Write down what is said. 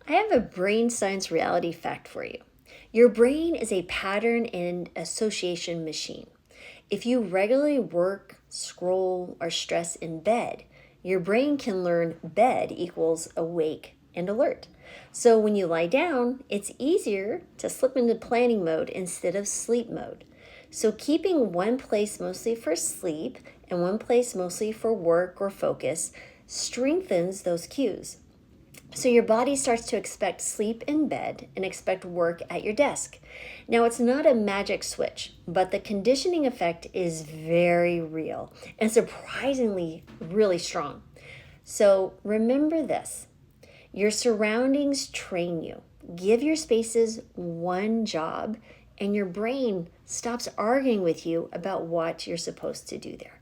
I have a brain science reality fact for you. Your brain is a pattern and association machine. If you regularly work, scroll, or stress in bed, your brain can learn bed equals awake and alert. So when you lie down, it's easier to slip into planning mode instead of sleep mode. So keeping one place mostly for sleep and one place mostly for work or focus strengthens those cues. So your body starts to expect sleep in bed and expect work at your desk. Now, it's not a magic switch, but the conditioning effect is very real and surprisingly really strong. So remember this: your surroundings train you. Give your spaces one job, and your brain stops arguing with you about what you're supposed to do there.